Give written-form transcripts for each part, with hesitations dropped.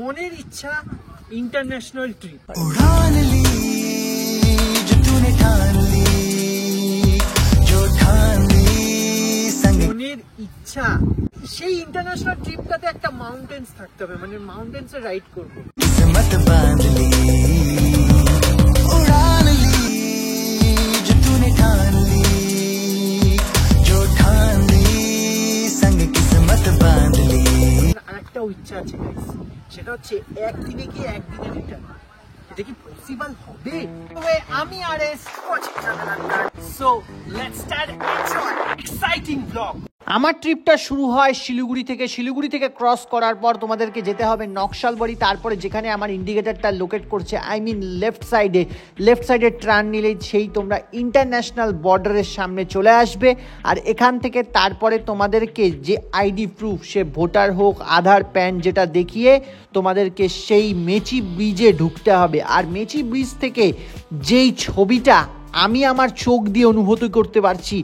মনের ইচ্ছা international trip. মনের ইচ্ছা সেই ইন্টারন্যাশনাল ট্রিপটাতে একটা মাউন্টেন্স থাকতে হবে, মানে মাউন্টেন্সে রাইড করবো। আরেকটাও ইচ্ছা আছে গাইস, সেটা হচ্ছে একদিনে গিয়ে একদিনে রিটার্ন। এটা কি পসিবল হবে? আমি আর so let's start exciting blog. আমার ট্রিপটা শুরু হয় শিলিগুড়ি থেকে। শিলিগুড়ি থেকে ক্রস করার পর তোমাদেরকে যেতে হবে নকশালবাড়ি, তারপরে যেখানে আমার ইন্ডিকেটারটা লোকেট করছে, আই মিন লেফট সাইডে টার্ন নিলেই সেই তোমরা ইন্টারন্যাশনাল বর্ডারের সামনে চলে আসবে। আর এখান থেকে তারপরে তোমাদেরকে যে আইডি প্রুফ, সে ভোটার হোক, আধার, প্যান, যেটা দেখিয়ে তোমাদেরকে সেই মেচি ব্রিজে ঢুকতে হবে। আর মেচি ব্রিজ থেকে যেই ছবিটা আমি আমার চোখ দিয়ে অনুভূতি করতে পারছি,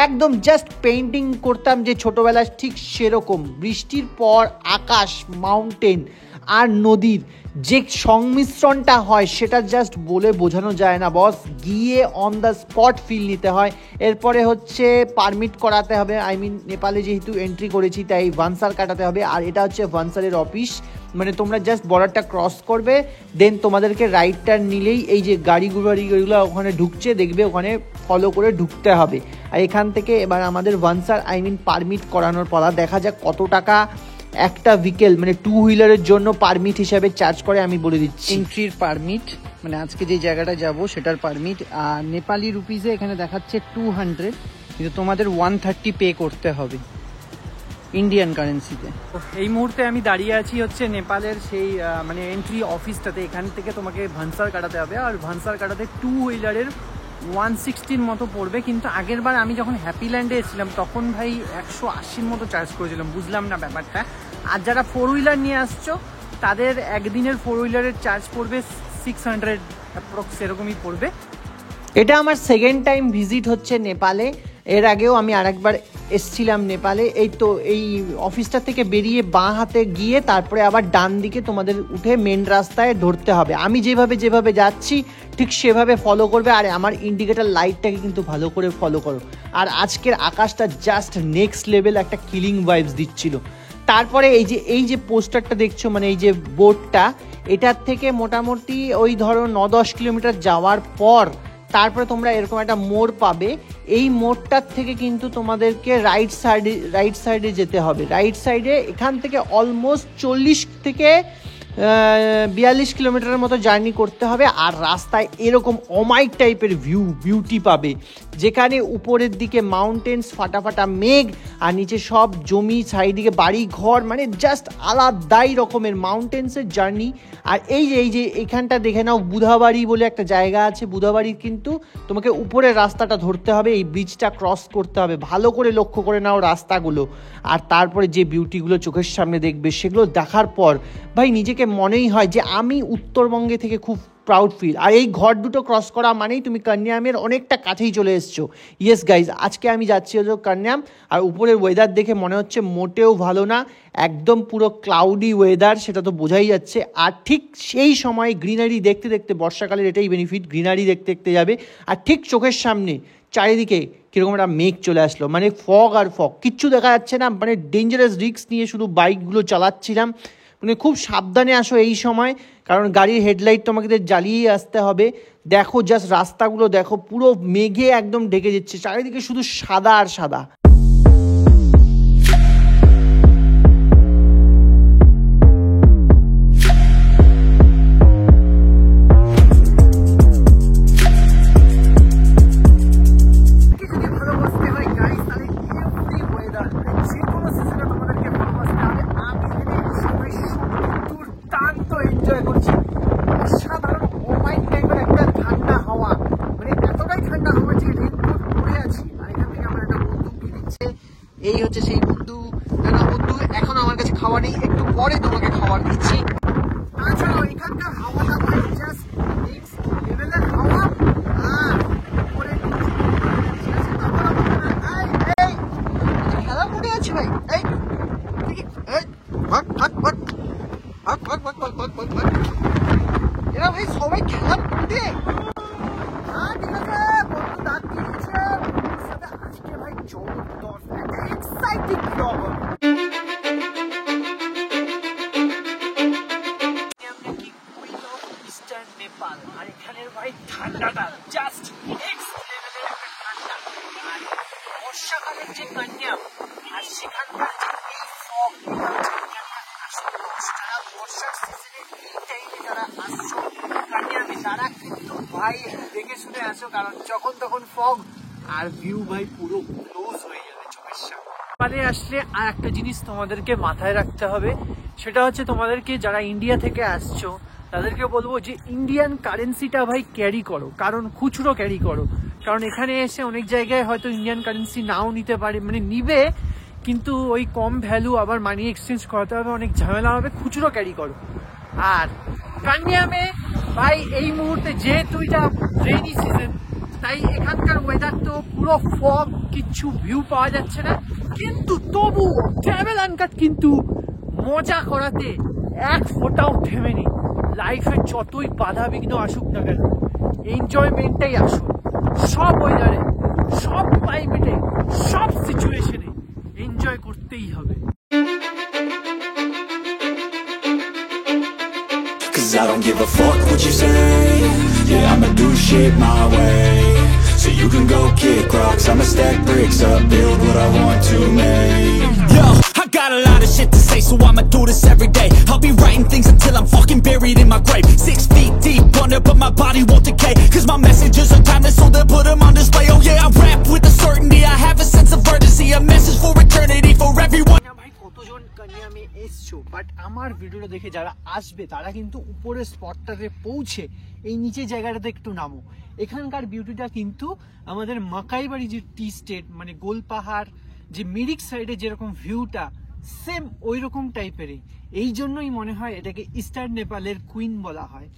একদম জাস্ট পেইন্টিং করতাম যে ছোটোবেলায়, ঠিক সেরকম। বৃষ্টির পর আকাশ, মাউন্টেন আর নদীর যে সংমিশ্রণটা হয় সেটা জাস্ট বলে বোঝানো যায় না বস। গিয়ে অন দ্য স্পট ফিল নিতে হয়। এরপরে হচ্ছে পারমিট করাতে হবে, আই মিন নেপালে যেহেতু এন্ট্রি করেছি তাই ভানসার কাটাতে হবে। আর এটা হচ্ছে ভানসারের অফিস, মানে তোমরা জাস্ট বর্ডারটা ক্রস করবে, দেন তোমাদেরকে রাইডটা নিলেই এই যে গাড়িগুলো ওখানে ঢুকছে, দেখবে ওখানে ফলো করে ঢুকতে হবে। আর এখান থেকে এবার আমাদের ভানসার আই মিন পারমিট করানোর পালা। দেখা যাক কত টাকা একটা ভিকেল মানে টু হুইলারের জন্য পারমিট হিসাবে চার্জ করে আমি বলে দিচ্ছি। এন্ট্রির পারমিট, মানে আজকে যে জায়গাটা যাব সেটার পারমিট, আর নেপালি রুপিসে এখানে দেখাচ্ছে 200, কিন্তু তোমাদের 130 পে করতে হবে ইন্ডিয়ান কারেন্সিতে। এই মুহূর্তে আমি দাঁড়িয়ে আছি হচ্ছে নেপালের সেই মানে এন্ট্রি অফিসটাতে। এখান থেকে তোমাকে ভানসার কাটাতে হবে, আর ভানসার কাটাতে টু হুইলারের 160 মতো পড়বে। কিন্তু আগের বার আমি যখন হ্যাপিল্যান্ডে এসেছিলাম তখন ভাই 180 মতো চার্জ করেছিলাম, বুঝলাম না ব্যাপারটা। আর যারা ফোর হুইলার নিয়ে আসছো তাদের একদিনের ফোর হুইলারের চার্জ পড়বে 600 অ্যাপ্রক্স, এরকমই পড়বে। এটা আমার সেকেন্ড টাইম ভিজিট হচ্ছে নেপালে। এর আগেও আমি আরেকবার এসছিলাম নেপালে। এই তো এই অফিসটা থেকে বেরিয়ে বাঁ হাতে গিয়ে তারপরে আবার ডান দিকে তোমাদের উঠে মেন রাস্তায় ধরতে হবে। আমি যেভাবে যাচ্ছি ঠিক সেভাবে ফলো করবে। আর আমার ইন্ডিকেটার লাইটটাকে কিন্তু ভালো করে ফলো করো। আর আজকের আকাশটা জাস্ট নেক্সট লেভেল একটা কিলিং ভাইবস দিচ্ছিল। তারপরে এই যে পোস্টারটা দেখছো, মানে এই যে বোর্ডটা, এটার থেকে মোটামুটি ওই ধরো 9-10 কিলোমিটার যাওয়ার পর তারপরে তোমরা এরকম একটা মোড় পাবে। এই মোড়টার থেকে কিন্তু তোমাদেরকে রাইট সাইডে যেতে হবে। রাইট সাইডে এখান থেকে অলমোস্ট 40 থেকে 42 কিলোমিটারের মতো জার্নি করতে হবে। আর রাস্তায় এরকম অমাইক টাইপের বিউটি পাবে, যেখানে উপরের দিকে মাউন্টেন্স, ফাটা মেঘ, আর নিচে সব জমি, চারিদিকে বাড়ি ঘর, মানে জাস্ট আলাদাই রকমের মাউন্টেন্সের জার্নি। আর এই যে এখানটা দেখে নাও, বুধাবাড়ি বলে একটা জায়গা আছে। বুধাবাড়ির কিন্তু তোমাকে উপরের রাস্তাটা ধরতে হবে, এই ব্রিজটা ক্রস করতে হবে। ভালো করে লক্ষ্য করে নাও রাস্তাগুলো। আর তারপরে যে বিউটিগুলো চোখের সামনে দেখবে, সেগুলো দেখার পর ভাই নিজেকে মনেই হয় যে আমি উত্তরবঙ্গে থেকে খুব প্রাউড ফিল। আর এই ঘর দুটো ক্রস করা মানেই তুমি কান্যামের অনেকটা কাছেই চলে এসছো। ইয়েস গাইজ, আজকে আমি যাচ্ছি হলো কান্যাম। আর উপরের ওয়েদার দেখে মনে হচ্ছে মোটেও ভালো না, একদম পুরো ক্লাউডি ওয়েদার, সেটা তো বোঝাই যাচ্ছে। আর ঠিক সেই সময় গ্রিনারি দেখতে বর্ষাকালের এটাই বেনিফিট, গ্রিনারি দেখতে যাবে। আর ঠিক চোখের সামনে চারিদিকে কীরকম একটা মেঘ চলে আসলো, মানে ফগ কিচ্ছু দেখা যাচ্ছে না। মানে ডেঞ্জারাস রিস্ক নিয়ে শুধু বাইকগুলো চালাচ্ছিলাম। মানে খুব সাবধানে আসো এই সময়, কারণ গাড়ির হেডলাইট তোমাকে জ্বালিয়ে আসতে হবে। দেখো জাস্ট রাস্তাগুলো দেখো, পুরো মেঘে একদম ঢেকে যাচ্ছে, চারিদিকে শুধু সাদা আর সাদা। এরা ভাই সবাই খেলা করতে ঠিক আছে বন্ধু দাঁত দিয়েছে আজকে ভাই জবরদস্ত একটা এক্সাইটিং ব্লগ হবে। ইস্টার্ন নেপাল আর এখানের ভাই ঠান্ডাটা জাস্ট নেক্সট লেভেলের একটা ঠান্ডা। আর বর্ষাকালের যে কান্যা আর সেখানকার যে এই ফগ বর্ষার সিজনে এই টাইমে যারা আসছো কান্যামে তারা কিন্তু ভাই দেখে শুনে আসো, কারণ যখন তখন ফগ আর ভিউ ভাই পুরো ক্লোজ হয়ে যাবে চোখের সামনে। আসলে আর একটা জিনিস তোমাদেরকে মাথায় রাখতে হবে, সেটা হচ্ছে তোমাদেরকে যারা ইন্ডিয়া থেকে আসছো তাদেরকে বলবো যে ইন্ডিয়ান কারেন্সিটা ভাই ক্যারি করো, কারণ খুচরো ক্যারি করো। কারণ এখানে এসে অনেক জায়গায় হয়তো ইন্ডিয়ান কারেন্সি নাও নিতে পারে, মানে নিবে কিন্তু ওই কম ভ্যালু, আবার মানি এক্সচেঞ্জ করাতে হবে, অনেক ঝামেলা হবে। খুচরো ক্যারি করো। আর কান্যামে ভাই এই মুহূর্তে যেহেতু এটা রেইনি সিজন, তাই এখানকার ওয়েদার তো পুরো ফগ, কিচ্ছু ভিউ পাওয়া যাচ্ছে না, কিন্তু তবু ট্রাভেল আনকাট কিন্তু মজা করাতে এক ফোঁটাও থেমে নেই। লাইফে যতই বাধা বিঘ্ন আসুক না কেন, এনজয়মেন্টটাই আসুক। সব ওয়েদারে, সব ক্লাইমেটে, সব সিচুয়েশনে এনজয় করতেই হবে। Cause I don't give a fuck what you say. Yeah, I'ma do shit my way. So you can go kick rocks, I'ma stack bricks up, build what I want to make. Yo, I got a lot of shit to say, so I'ma do this every day. I'll be writing things until I'm fucking buried in my grave. 6 feet deep under, but my body won't decay. Cause my messages are timeless, so they'll put them on display. Oh yeah, I rap with a certainty, I have a sense of urgency. A message for eternity, for everyone. কতজন কান্যামে এসছো, but আমার ভিডিওটা দেখে যারা আসবে তারা কিন্তু উপরের স্পটটাতে পৌঁছে এই নিচে জায়গাটাতে একটু নামো। এখানকার বিউটিটা কিন্তু আমাদের মাকাইবাড়ি যে টি স্টেট, মানে গোলপাহাড় যে মিরিক সাইডে যেরকম ভিউটা সেম ওই রকম টাইপেরই। এই জন্যই মনে হয় এটাকে ইস্টার্ন নেপালের কুইন বলা হয়।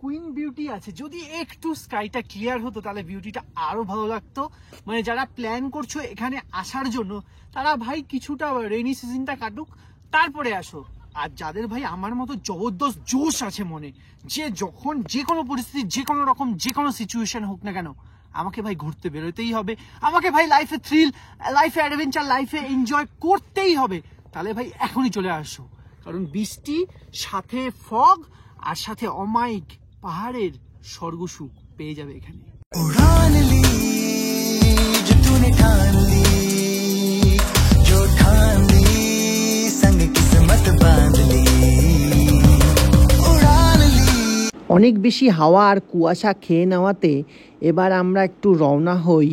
কুইন বিউটি আছে। যদি একটু স্কাইটা ক্লিয়ার হতো তাহলে বিউটিটা আরো ভালো লাগতো। মানে যারা প্ল্যান করছো এখানে আসার জন্য তারা ভাই কিছুটা রেইনি সিজনটা কাটুক, তারপরে আসো। আর যাদের ভাই আমার মতো জবরদস্ত জোশ আছে মনে, যে যখন যে কোনো পরিস্থিতি, যে কোনো রকম যে কোনো সিচুয়েশন হোক না কেন, আমাকে ভাই ঘুরতে বেরোতেই হবে, আমাকে ভাই লাইফে থ্রিল, লাইফে অ্যাডভেঞ্চার, লাইফে এনজয় করতেই হবে, তাহলে ভাই এখনই চলে আসো। কারণ বৃষ্টি সাথে ফগ আর সাথে অমায়িক পাহাড়ের স্বর্গসুখ পেয়ে যাবে এখানে। उड़ान ली जो तूने ठान ली, जो ठान ली संग किस्मत बांध ली, उड़ान ली। অনেক বেশি হাওয়া আর কুয়াশা খেয়ে নেওয়াতে এবার আমরা একটু রওনা হই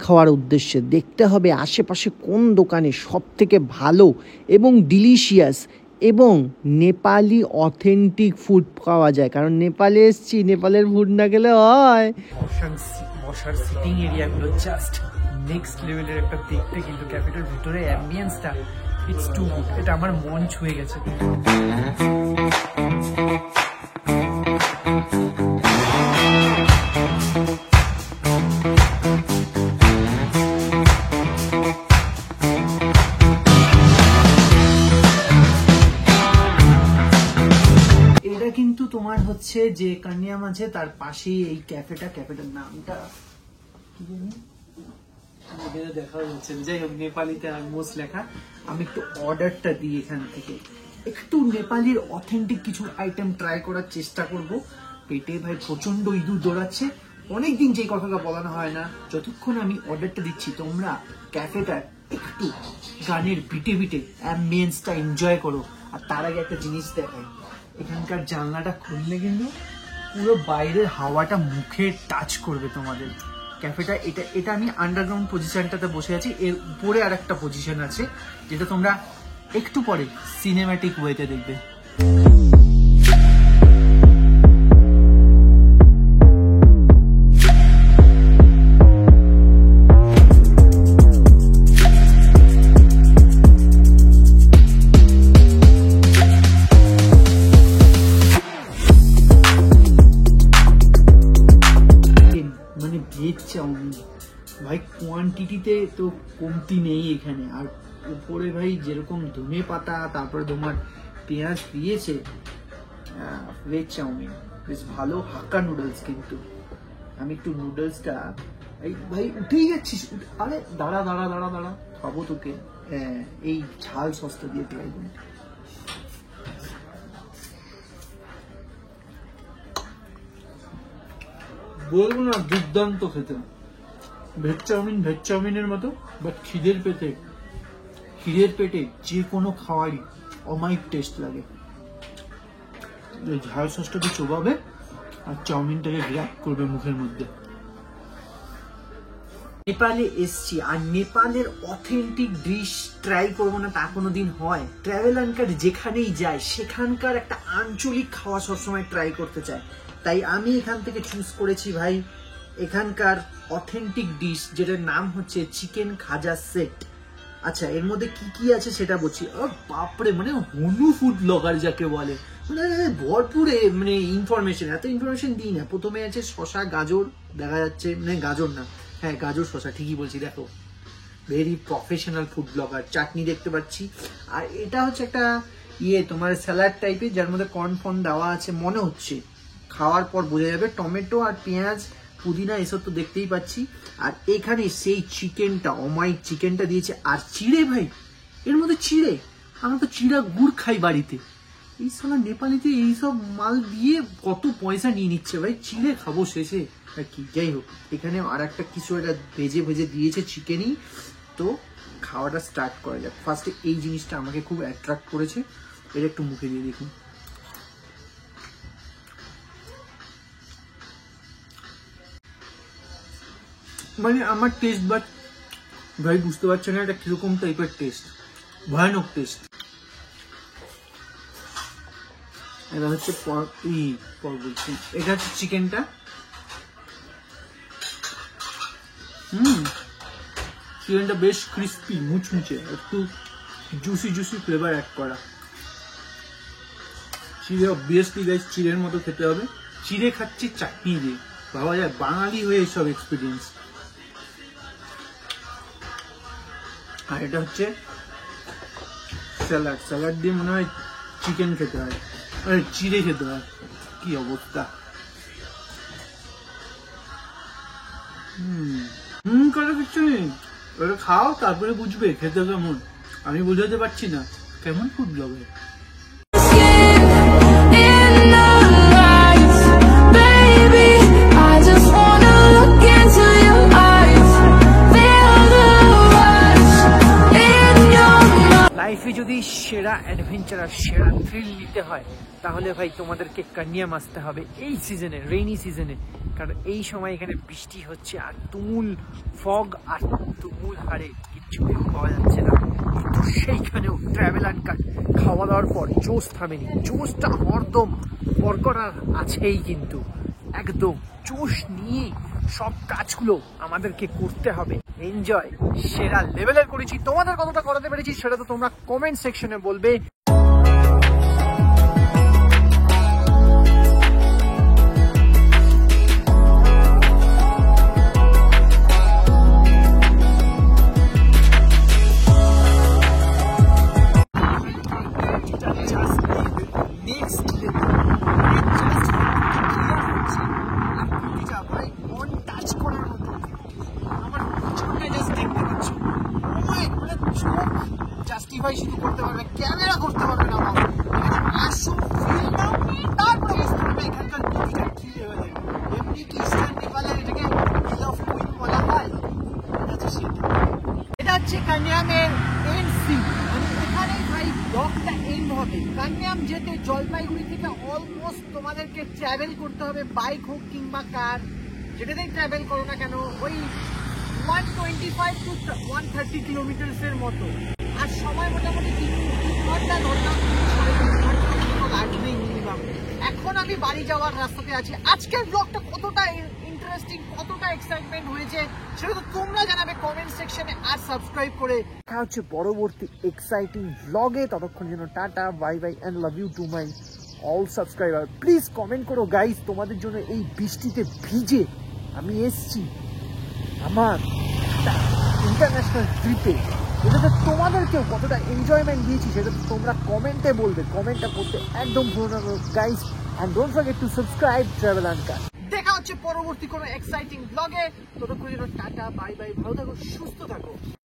খাওয়ার উদ্দেশ্যে। দেখতে হবে আশেপাশে কোন দোকানে সব থেকে ভালো এবং ডিলিশিয়াস এবং নেপালি অথেন্টিক ফুড পাওয়া যায়। কারণ নেপালে এসছি, নেপালের ফুড না গেলে হয়। বসার সিটিং এরিয়াগুলো জাস্ট নেক্সট লেভেলের একটা দেখতে, কিন্তু ক্যাফেটার ভিতরে অ্যাম্বিয়েন্সটা ইটস টু গুড। এটা আমার মন ছুঁয়ে গেছে। কিন্তু তোমার হচ্ছে যে কান্যাম আছে তার পাশেই এই ক্যাফেটার নামটা কি জানি দেখা যাচ্ছে, যাই হোক নেপালিতে অলমোস্ট লেখা। আমি একটু অর্ডারটা দিই এখান থেকে, একটু নেপালির অথেন্টিক কিছু আইটেম ট্রাই করার চেষ্টা করব। পেটে ভাই প্রচন্ড ইঁদুর দৌড়াচ্ছে, অনেকদিন যে কথাটা বলানো হয় না। যতক্ষণ আমি অর্ডারটা দিচ্ছি তোমরা ক্যাফেটার একটু গানের বিটে বিটে অ্যাম্বিয়েন্সটা এনজয় করো। আর তার আগে একটা জিনিস দেখাই, এখানকার জানলাটা খুললে কিন্তু পুরো বাইরের হাওয়াটা মুখে টাচ করবে তোমাদের। ক্যাফেটা এটা আমি আন্ডারগ্রাউন্ড পজিশনটাতে বসে আছি, এর উপরে আর একটা পজিশন আছে যেটা তোমরা একটু পরে সিনেম্যাটিক ওয়েতে দেখবে। ভাই কোয়ান্টিটিতে তো কমতি নেই এখানে। আর উপরে ভাই যেরকম ধনে পাতা, তারপরে তোমার পেঁয়াজ দিয়েছে। ভেজ চাউমিন বেশ ভালো, হাক্কা নুডলস। কিন্তু আমি একটু নুডলসটা, এই ভাই উঠেই যাচ্ছিস, আরে দাঁড়া দাঁড়া দাঁড়া দাঁড়া, খাবো তোকে। এই ঝাল সসটা দিয়ে ট্রাই করি। বলবো না দুর্দান্ত খেতে। ভেজ চাউমিনের মতো, বাট খিদের পেটে যে কোনো খাবারই অমায়িক টেস্ট লাগে। ঝাল সসটাকে চোবাবে আর চাউমিনটাকে গ্র্যাব করবে মুখের মধ্যে। নেপালে এসছি আর নেপালের অথেন্টিক ডিশ ট্রাই করবো না তা কোনোদিন হয়? ট্রাভেল আনকার যেখানেই যায় সেখানকার একটা আঞ্চলিক খাওয়া সবসময় ট্রাই করতে চায়। তাই আমি এখান থেকে চুজ করেছি ভাই এখানকার অথেন্টিক ডিশ, যেটার নাম হচ্ছে চিকেন খাজা সেট। আচ্ছা, এর মধ্যে কি কি আছে সেটা বলছি। বাপরে, মানে হনু ফুড ব্লগার যাকে বলে, মানে ভরপুর মানে ইনফরমেশন। এত ইনফরমেশন দিই না। প্রথমে আছে শসা, গাজর দেখা যাচ্ছে, মানে গাজর না, হ্যাঁ গাজর শসা ঠিকই বলছি। দেখো ভেরি প্রফেশনাল ফুড ব্লগার। চাটনি দেখতে পাচ্ছি, আর এটা হচ্ছে একটা তোমার স্যালাড টাইপের, যার মধ্যে কর্ন দেওয়া আছে মনে হচ্ছে, খাওয়ার পর বোঝা যাবে। টমেটো আর পেঁয়াজ, পুদিনা এসব তো দেখতেই পাচ্ছি। আর এখানে সেই চিকেনটা, অমায়িক চিকেনটা দিয়েছে। আর চিড়ে ভাই, এর মধ্যে চিড়ে। আমরা তো চিড়া গুড় খাই বাড়িতে, এই সালা নেপালিতে এইসব মাল দিয়ে কত পয়সা নিয়ে নিচ্ছে ভাই। চিড়ে খাবো শেষে আর কি। যাই হোক, এখানে আর একটা কিছু একটা ভেজে দিয়েছে চিকেনই। তো খাওয়াটা স্টার্ট করা যাক। ফার্স্টে এই জিনিসটা আমাকে খুব অ্যাট্রাক্ট করেছে, এটা একটু মুখে দিয়ে দেখুন। মানে আমার টেস্ট বাট ভাই বুঝতে পারছে না এটা কিরকম টাইপের টেস্ট, ভয়ানক টেস্ট। এটা হচ্ছে এটা হচ্ছে চিকেনটা। চিকেনটা বেশ ক্রিস্পি, মুচমুচে, একটু জুসি ফ্লেভার অ্যাড করা। চিড়ে অবভিয়াসলি গাইস চিড়ের মতো খেতে হবে। চিড়ে খাচ্ছি চাটনি দিয়ে, ভাবা যায় বাঙালি হয়ে এইসব এক্সপিরিয়েন্স। আর এটা হচ্ছে স্যালাড দিয়ে মনে হয় চিকেন খেতে হয়, আরে চিড়ে খেতে হয়। কি অবস্থা! কথা কিচ্ছু নেই, ওটা খাও তারপরে বুঝবে খেতে কেমন। আমি বুঝাতে পারছি না কেমন ফুড ব্লগার। লাইফে যদি সেরা অ্যাডভেঞ্চার আর সেরা থ্রিল নিতে হয় তাহলে ভাই তোমাদেরকে কান্যাম আসতে হবে এই সিজনে, রেইনি সিজনে। কারণ এই সময় এখানে বৃষ্টি হচ্ছে আর তুমুল ফগ আর তুমুল হারে কিচ্ছু পাওয়া যাচ্ছে না। কিন্তু সেইখানেও ট্রাভেল আনকার খাওয়া দাওয়ার পর জোশ থামেনি। জোশটা হরদম বরকরার আছেই, কিন্তু একদম জোশ নিয়ে সব কাজগুলো আমাদেরকে করতে হবে। এনজয় সেরা লেভেলের করেছি। তোমাদের কতটা করাতে পেরেছি সেটা তো তোমরা কমেন্ট সেকশনে বলবে। জাস্টিফাই শুধু করতে পারবে, ক্যামেরা করতে পারবে না। আসো ফিল নাও, তারপরে এখানকার প্রতিটা কি লেভেলের। এমনি কি ইস্টার্ন নেপালের এটাকে হিল অফ কুইন বলা হয়? এটা হচ্ছে কান্যামের এন্ড সি, মানে এখানেই ভাই ব্লগটা এন্ড হবে। কান্যাম যেতে জলপাইগুড়ি থেকে অলমোস্ট তোমাদেরকে ট্রাভেল করতে হবে, বাইক হোক কিংবা কার, যেটাতেই ট্রাভেল করো না কেন, ওই 125 to 130 কিলোমিটার্সের মতো। আর সময় মোটামুটি 3 ঘন্টা ধরলাম, লাগবেই মিনিমাম। এখন আমি বাড়ি যাওয়ার রাস্তাতে আছি। আজকের ব্লগটা কতটা ইন্টারেস্টিং, কতটা এক্সাইটমেন্ট হয়েছে সেটা তো তোমরা জানাবে কমেন্ট সেকশনে, আর সাবস্ক্রাইব করে দেখা হচ্ছে পরবর্তী এক্সাইটিং ব্লগে। ততক্ষণ জন্য টাটা, bye bye and love you to my all subscriber. Please comment করো গাইস, তোমাদের জন্য এই বৃষ্টিতে ভিজে আমি এসছি আমার ইন্টারন্যাশনাল ট্রিপে। এটাতে তোমাদেরকেও কতটা এনজয়মেন্ট দিয়েছি সেটা তোমরা কমেন্টে বলবে, কমেন্টটা করতে একদম ভুলো না guys, and don't forget to subscribe travel uncut. দেখা হচ্ছে পরবর্তী কোনো এক্সাইটিং ব্লগে, ততক্ষণ টাটা, বাই বাই, ভালো থাকো, সুস্থ থাকো।